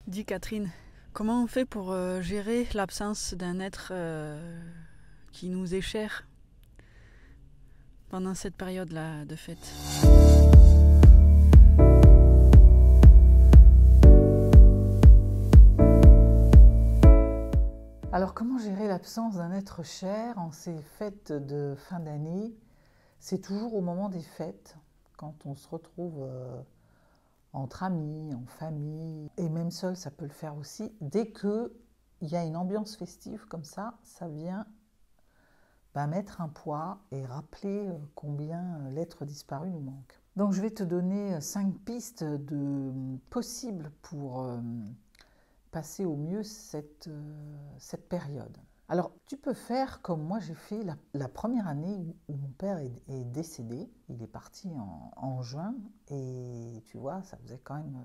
Dis Catherine, comment on fait pour gérer l'absence d'un être qui nous est cher pendant cette période-là de fête? Alors, comment gérer l'absence d'un être cher en ces fêtes de fin d'année? C'est toujours au moment des fêtes, quand on se retrouve entre amis, en famille, et même seul, ça peut le faire aussi. Dès qu'il y a une ambiance festive comme ça vient mettre un poids et rappeler combien l'être disparu nous manque. Donc, je vais te donner 5 pistes possibles pour passer au mieux cette période. Alors, tu peux faire comme moi j'ai fait la première année où mon père est décédé. Il est parti en juin et tu vois, ça faisait quand même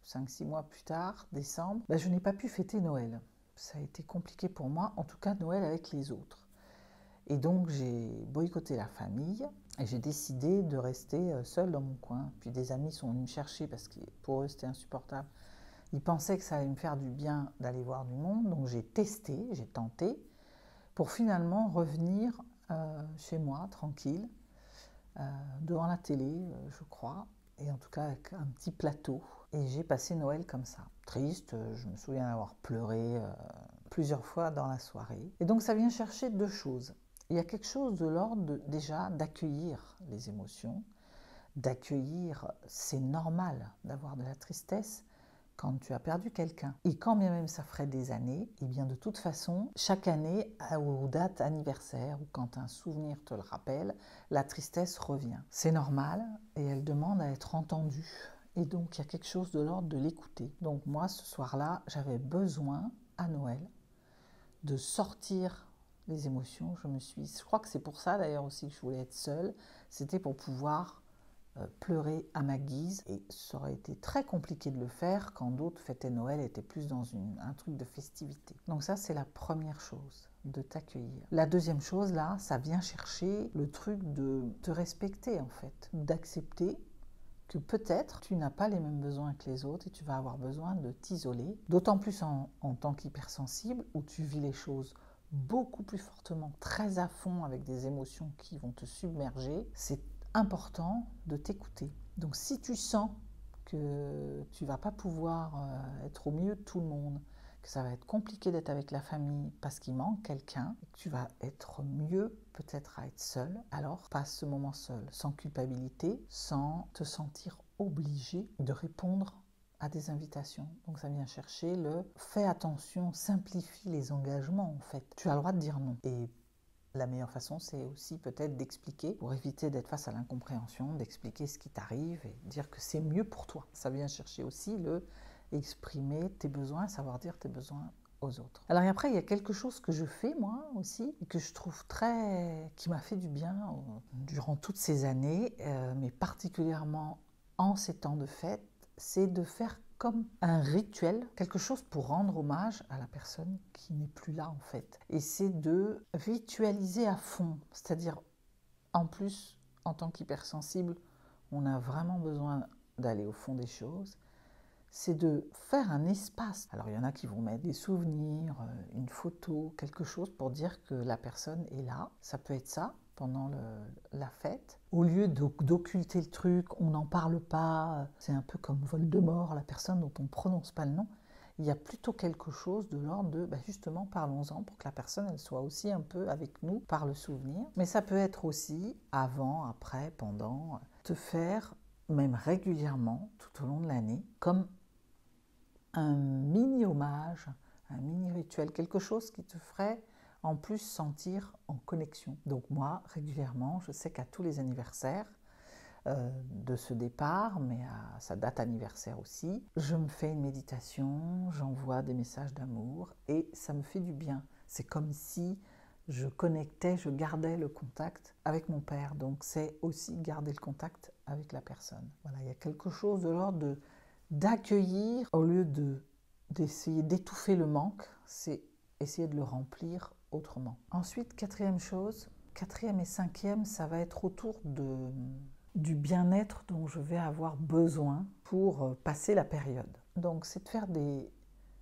5-6 mois plus tard, décembre. Je n'ai pas pu fêter Noël. Ça a été compliqué pour moi, en tout cas Noël avec les autres. Et donc j'ai boycotté la famille et j'ai décidé de rester seule dans mon coin. Puis des amis sont venus me chercher parce que pour eux c'était insupportable. Ils pensaient que ça allait me faire du bien d'aller voir du monde, donc j'ai testé, j'ai tenté, pour finalement revenir chez moi, tranquille, devant la télé, je crois, et en tout cas avec un petit plateau. Et j'ai passé Noël comme ça, triste, je me souviens d'avoir pleuré plusieurs fois dans la soirée. Et donc ça vient chercher deux choses. Il y a quelque chose de l'ordre déjà d'accueillir les émotions, d'accueillir, c'est normal d'avoir de la tristesse, quand tu as perdu quelqu'un. Et quand bien même ça ferait des années, et bien de toute façon, chaque année, aux dates anniversaires ou quand un souvenir te le rappelle, la tristesse revient. C'est normal et elle demande à être entendue. Et donc il y a quelque chose de l'ordre de l'écouter. Donc moi, ce soir-là, j'avais besoin, à Noël, de sortir les émotions. Je crois que c'est pour ça d'ailleurs aussi que je voulais être seule. C'était pour pouvoir pleurer à ma guise, et ça aurait été très compliqué de le faire quand d'autres fêtaient Noël, étaient plus dans un truc de festivité. Donc ça, c'est la première chose, de t'accueillir. La deuxième chose, là, ça vient chercher le truc de te respecter en fait, d'accepter que peut-être tu n'as pas les mêmes besoins que les autres et tu vas avoir besoin de t'isoler, d'autant plus en tant qu'hypersensible où tu vis les choses beaucoup plus fortement, très à fond, avec des émotions qui vont te submerger. C'est important de t'écouter. Donc si tu sens que tu vas pas pouvoir être au milieu de tout le monde, que ça va être compliqué d'être avec la famille parce qu'il manque quelqu'un, que tu vas être mieux peut-être à être seul, alors passe ce moment seul, sans culpabilité, sans te sentir obligé de répondre à des invitations. Donc ça vient chercher le fais attention, simplifie les engagements en fait. Tu as le droit de dire non. Et la meilleure façon, c'est aussi peut-être d'expliquer, pour éviter d'être face à l'incompréhension, d'expliquer ce qui t'arrive et dire que c'est mieux pour toi. Ça vient chercher aussi le exprimer tes besoins, savoir dire tes besoins aux autres. Alors après, il y a quelque chose que je fais moi aussi, et que je trouve qui m'a fait du bien durant toutes ces années, mais particulièrement en ces temps de fête, c'est de faire comme un rituel, quelque chose pour rendre hommage à la personne qui n'est plus là en fait. Et c'est de ritualiser à fond, c'est-à-dire en plus, en tant qu'hypersensible, on a vraiment besoin d'aller au fond des choses. C'est de faire un espace. Alors il y en a qui vont mettre des souvenirs, une photo, quelque chose pour dire que la personne est là. Ça peut être ça pendant la fête. Au lieu d'occulter le truc, on n'en parle pas, c'est un peu comme Voldemort, la personne dont on ne prononce pas le nom. Il y a plutôt quelque chose de l'ordre de, justement, parlons-en pour que la personne elle soit aussi un peu avec nous par le souvenir. Mais ça peut être aussi avant, après, pendant, te faire, même régulièrement, tout au long de l'année, comme un mini hommage, un mini rituel, quelque chose qui te ferait en plus sentir en connexion. Donc moi, régulièrement, je sais qu'à tous les anniversaires de ce départ, mais à sa date anniversaire aussi, je me fais une méditation, j'envoie des messages d'amour et ça me fait du bien. C'est comme si je connectais, je gardais le contact avec mon père. Donc c'est aussi garder le contact avec la personne. Voilà, il y a quelque chose de l'ordre d'accueillir au lieu d'essayer d'étouffer le manque, c'est essayer de le remplir autrement. Ensuite, quatrième et cinquième, ça va être autour du bien-être dont je vais avoir besoin pour passer la période. Donc c'est de faire des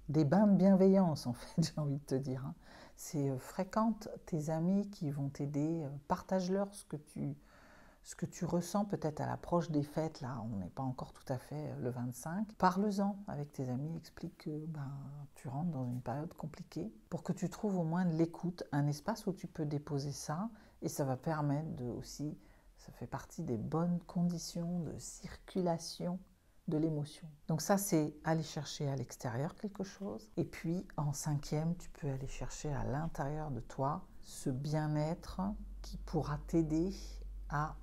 bains de bienveillance, en fait, j'ai envie de te dire. Hein. C'est fréquente tes amis qui vont t'aider, partage-leur ce que tu ressens peut-être à l'approche des fêtes. Là, on n'est pas encore tout à fait le 25. Parle-en avec tes amis, explique que tu rentres dans une période compliquée pour que tu trouves au moins de l'écoute, un espace où tu peux déposer ça, et ça va permettre de aussi, ça fait partie des bonnes conditions de circulation de l'émotion. Donc ça, c'est aller chercher à l'extérieur quelque chose. Et puis, en cinquième, tu peux aller chercher à l'intérieur de toi ce bien-être qui pourra t'aider à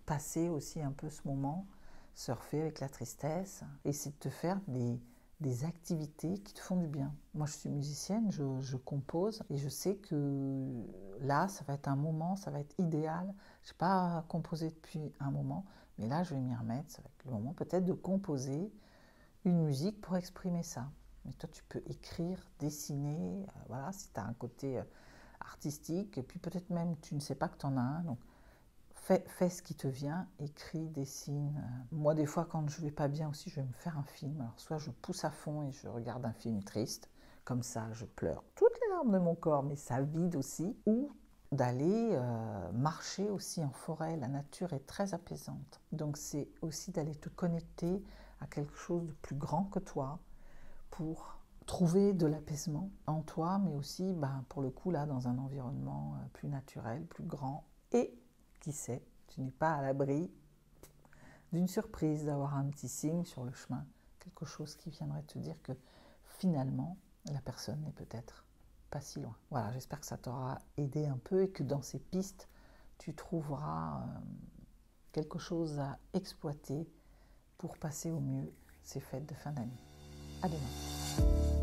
passer aussi un peu ce moment, surfer avec la tristesse, et c'est de te faire des activités qui te font du bien. Moi, je suis musicienne, je compose, et je sais que là, ça va être un moment, ça va être idéal. Je n'ai pas composé depuis un moment, mais là, je vais m'y remettre. Ça va être le moment peut-être de composer une musique pour exprimer ça. Mais toi, tu peux écrire, dessiner, voilà, si tu as un côté artistique, et puis peut-être même tu ne sais pas que tu en as un. Donc, fais ce qui te vient, écris, dessine. Moi, des fois, quand je vais pas bien aussi, je vais me faire un film. Alors, soit je pousse à fond et je regarde un film triste, comme ça, je pleure toutes les larmes de mon corps, mais ça vide aussi. Ou d'aller marcher aussi en forêt. La nature est très apaisante. Donc, c'est aussi d'aller te connecter à quelque chose de plus grand que toi pour trouver de l'apaisement en toi, mais aussi, pour le coup, là, dans un environnement plus naturel, plus grand. Et qui sait, tu n'es pas à l'abri d'une surprise, d'avoir un petit signe sur le chemin, quelque chose qui viendrait te dire que finalement, la personne n'est peut-être pas si loin. Voilà, j'espère que ça t'aura aidé un peu et que dans ces pistes, tu trouveras quelque chose à exploiter pour passer au mieux ces fêtes de fin d'année. À demain.